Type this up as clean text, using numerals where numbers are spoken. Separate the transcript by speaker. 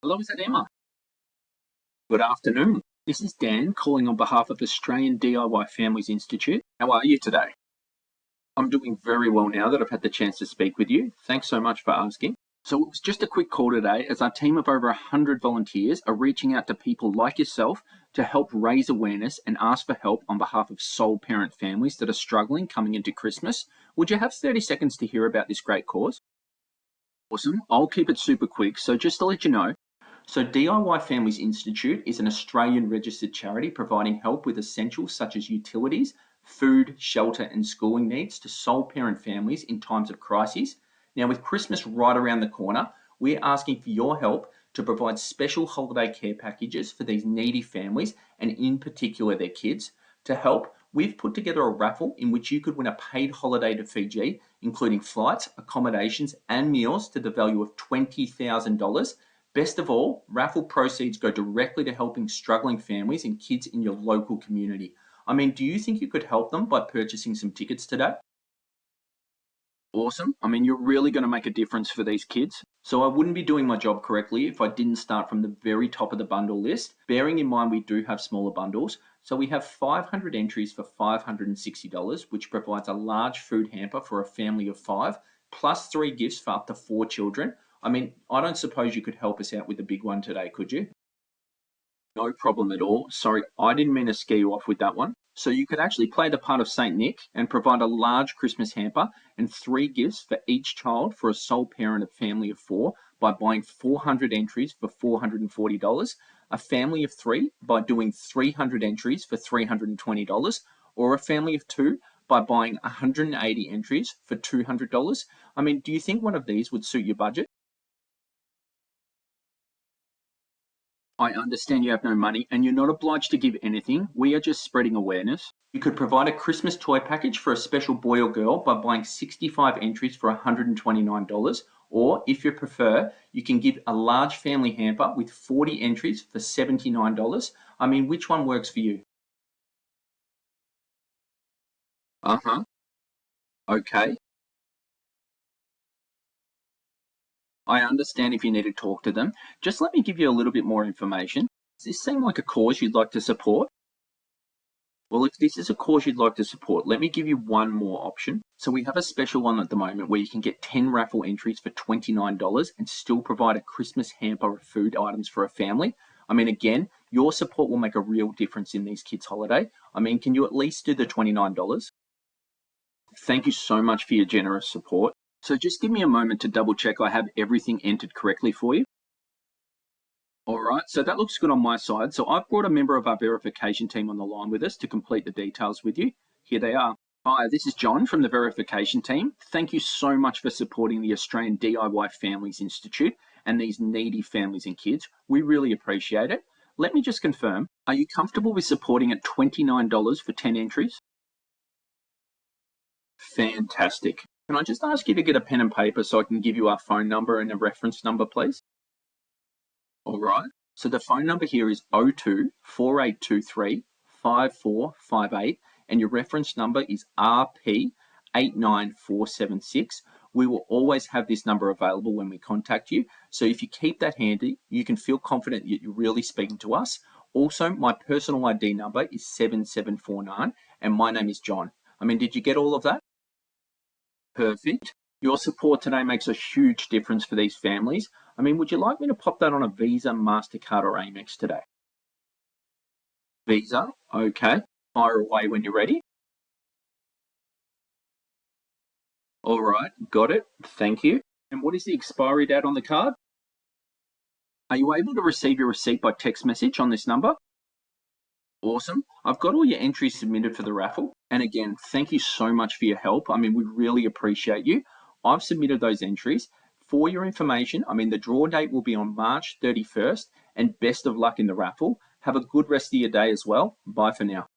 Speaker 1: Hello, is that Emma? Good afternoon. This is Dan calling on behalf of Australian DIY Families Institute. How are you today? I'm doing very well now that I've had the chance to speak with you. Thanks so much for asking. So it was just a quick call today as our team of over 100 volunteers are reaching out to people like yourself to help raise awareness and ask for help on behalf of sole parent families that are struggling coming into Christmas. Would you have 30 seconds to hear about this great cause? Awesome. I'll keep it super quick. So just to let you know, DIY Families Institute is an Australian registered charity providing help with essentials such as utilities, food, shelter, and schooling needs to sole parent families in times of crises. Now, with Christmas right around the corner, we're asking for your help to provide special holiday care packages for these needy families and, in particular, their kids. To help, we've put together a raffle in which you could win a paid holiday to Fiji, including flights, accommodations, and meals to the value of $20,000. Best of all, raffle proceeds go directly to helping struggling families and kids in your local community. I mean, do you think you could help them by purchasing some tickets today? Awesome. I mean, you're really going to make a difference for these kids. So I wouldn't be doing my job correctly if I didn't start from the very top of the bundle list, bearing in mind we do have smaller bundles. So we have 500 entries for $560, which provides a large food hamper for a family of 5, plus 3 gifts for up to 4 children. I mean, I don't suppose you could help us out with the big one today, could you? No problem at all. Sorry, I didn't mean to scare you off with that one. So you could actually play the part of Saint Nick and provide a large Christmas hamper and 3 gifts for each child for a sole parent of family of 4 by buying 400 entries for $440, a family of 3 by doing 300 entries for $320, or a family of 2 by buying 180 entries for $200. I mean, do you think one of these would suit your budget? I understand you have no money and you're not obliged to give anything. We are just spreading awareness. You could provide a Christmas toy package for a special boy or girl by buying 65 entries for $129. Or if you prefer, you can give a large family hamper with 40 entries for $79. I mean, which one works for you? Uh-huh. Okay. I understand if you need to talk to them. Just let me give you a little bit more information. Does this seem like a cause you'd like to support? Well, if this is a cause you'd like to support, let me give you one more option. So we have a special one at the moment where you can get 10 raffle entries for $29 and still provide a Christmas hamper of food items for a family. I mean, again, your support will make a real difference in these kids' holiday. I mean, can you at least do the $29? Thank you so much for your generous support. So just give me a moment to double check I have everything entered correctly for you. All right, so that looks good on my side. So I've brought a member of our verification team on the line with us to complete the details with you. Here they are. Hi, this is John from the verification team. Thank you so much for supporting the Australian DIY Families Institute and these needy families and kids. We really appreciate it. Let me just confirm, are you comfortable with supporting at $29 for 10 entries? Fantastic. Can I just ask you to get a pen and paper so I can give you our phone number and a reference number, please? All right. So the phone number here is 02 4823 5458, and your reference number is RP89476. We will always have this number available when we contact you. So if you keep that handy, you can feel confident that you're really speaking to us. Also, my personal ID number is 7749, and my name is John. I mean, did you get all of that? Perfect. Your support today makes a huge difference for these families. I mean, would you like me to pop that on a Visa, MasterCard, or Amex today? Visa, okay. Fire away when you're ready. All right, got it. Thank you. And what is the expiry date on the card? Are you able to receive your receipt by text message on this number? Awesome. I've got all your entries submitted for the raffle. And again, thank you so much for your help. I mean, we really appreciate you. I've submitted those entries. For your information, I mean, the draw date will be on March 31st, and best of luck in the raffle. Have a good rest of your day as well. Bye for now.